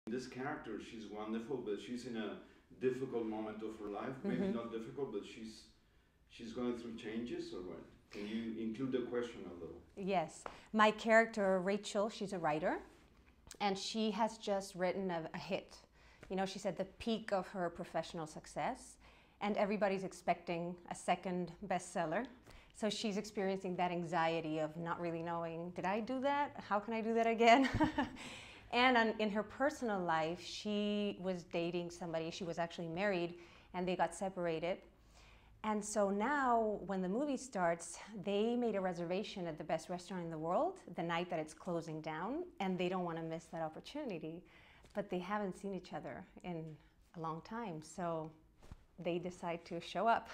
This character, she's wonderful, but she's in a difficult moment of her life. Maybe not difficult, but she's going through changes, or what? Can you include the question a little? Yes. My character, Rachel, she's a writer, and she has just written a hit. You know, she's at the peak of her professional success, and everybody's expecting a second bestseller. So she's experiencing that anxiety of not really knowing, did I do that? How can I do that again? And in her personal life, she was dating somebody. She was actually married, and they got separated. And so now, when the movie starts, they made a reservation at the best restaurant in the world the night that it's closing down, and they don't want to miss that opportunity. But they haven't seen each other in a long time, so they decide to show up.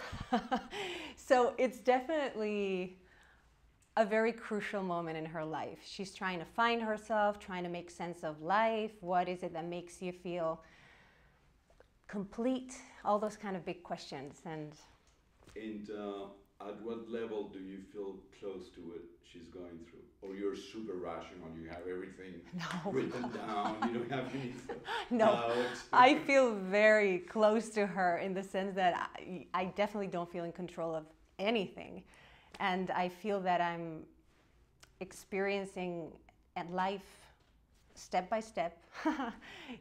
So it's definitely a very crucial moment in her life. She's trying to find herself, trying to make sense of life. What is it that makes you feel complete? All those kind of big questions. And at what level do you feel close to what she's going through? Or you're super rational, you have everything written down, you don't have any doubts? I feel very close to her in the sense that I definitely don't feel in control of anything. And I feel that I'm experiencing life step by step,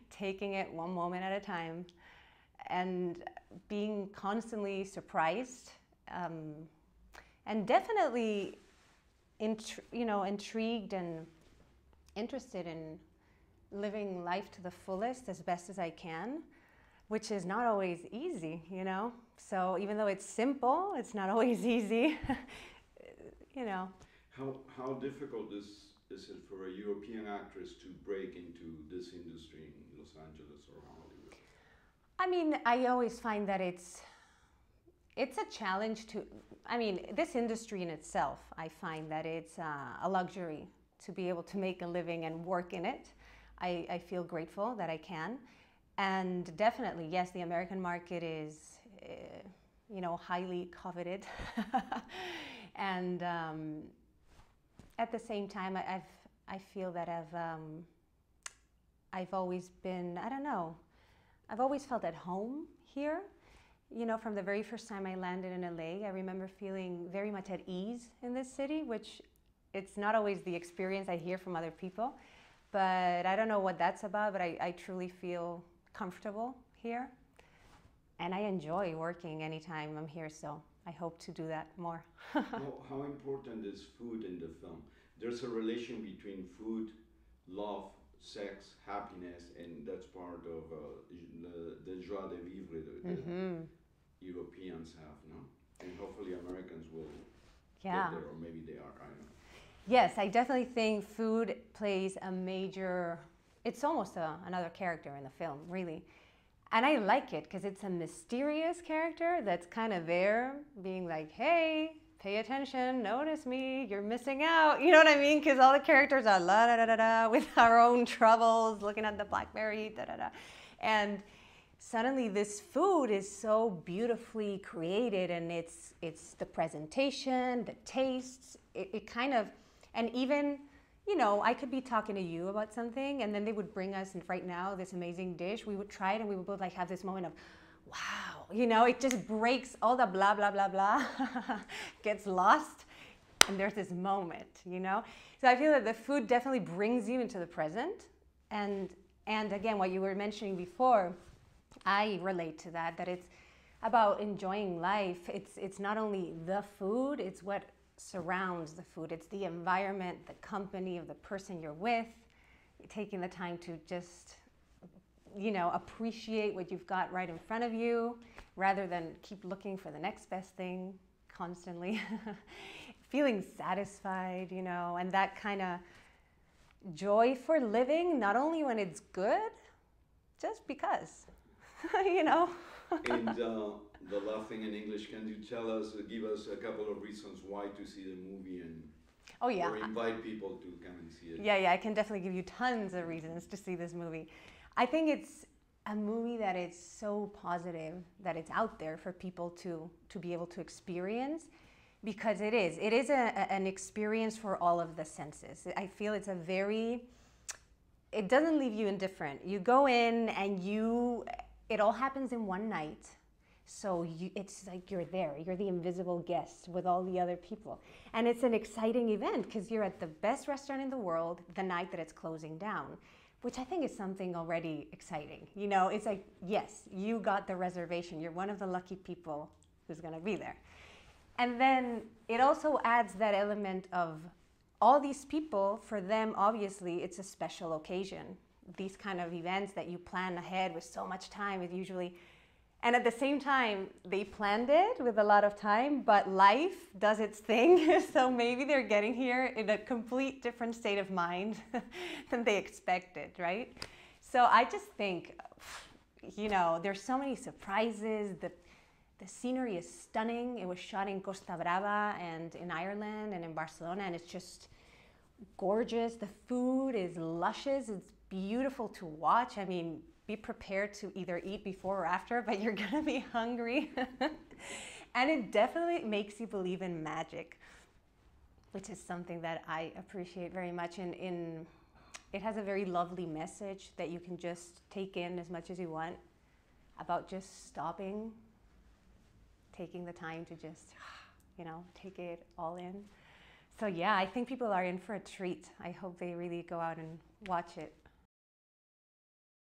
taking it one moment at a time, and being constantly surprised, and definitely intrigued and interested in living life to the fullest as best as I can, which is not always easy, you know? So even though it's simple, it's not always easy, you know. How difficult is it for a European actress to break into this industry in Los Angeles or Hollywood? I mean, I always find that it's a challenge to, I mean, this industry in itself, I find that it's a luxury to be able to make a living and work in it. I feel grateful that I can. And definitely, yes, the American market is, highly coveted. And at the same time, I feel that I've always been, I don't know, I've always felt at home here. You know, from the very first time I landed in LA, I remember feeling very much at ease in this city, which it's not always the experience I hear from other people. But I don't know what that's about, but I truly feel comfortable here. And I enjoy working anytime I'm here, so I hope to do that more. How important is food in the film? There's a relation between food, love, sex, happiness, and that's part of the joie de vivre that Europeans have, no? And hopefully Americans will get there, or maybe they are, I don't know. Yes, I definitely think food plays a major, it's almost another character in the film, really. And I like it because it's a mysterious character that's kind of there, being like, hey, pay attention, notice me, you're missing out. You know what I mean? Because all the characters are la da da da da with our own troubles, looking at the BlackBerry, da da da. And suddenly this food is so beautifully created, and it's the presentation, the tastes, it kind of, and even, you know, I could be talking to you about something, and then they would bring us, and right now, this amazing dish. We would try it, and we would both like have this moment of, wow, you know, it just breaks all the blah, blah, blah, blah, gets lost, and there's this moment, you know? So I feel that the food definitely brings you into the present, and again, what you were mentioning before, I relate to that it's about enjoying life. It's not only the food, it's what surrounds the food. It's the environment, the company of the person you're with, taking the time to just, you know, appreciate what you've got right in front of you rather than keep looking for the next best thing constantly. Feeling satisfied, you know, and that kind of joy for living, not only when it's good, just because, you know. And the last thing in English, can you give us a couple of reasons why to see the movie, and or invite people to come and see it? Yeah, I can definitely give you tons of reasons to see this movie. I think it's a movie that is so positive that it's out there for people to be able to experience, because it is an experience for all of the senses. I feel it's a very it doesn't leave you indifferent. You go in and it all happens in one night. So it's like you're there. You're the invisible guest with all the other people. And it's an exciting event because you're at the best restaurant in the world the night that it's closing down, which I think is something already exciting. You know, it's like, yes, you got the reservation. You're one of the lucky people who's going to be there. And then it also adds that element of all these people, for them, obviously, it's a special occasion. These kind of events that you plan ahead with so much time is usually, and at the same time, they planned it with a lot of time, but life does its thing. So maybe they're getting here in a complete different state of mind than they expected, right? So I just think, you know, there's so many surprises. The scenery is stunning. It was shot in Costa Brava and in Ireland and in Barcelona, and it's just gorgeous. The food is luscious. It's beautiful to watch. I mean, be prepared to either eat before or after, but you're gonna be hungry. And it definitely makes you believe in magic, which is something that I appreciate very much. It has a very lovely message that you can just take in as much as you want about just stopping, taking the time to just, you know, take it all in. So yeah, I think people are in for a treat. I hope they really go out and watch it.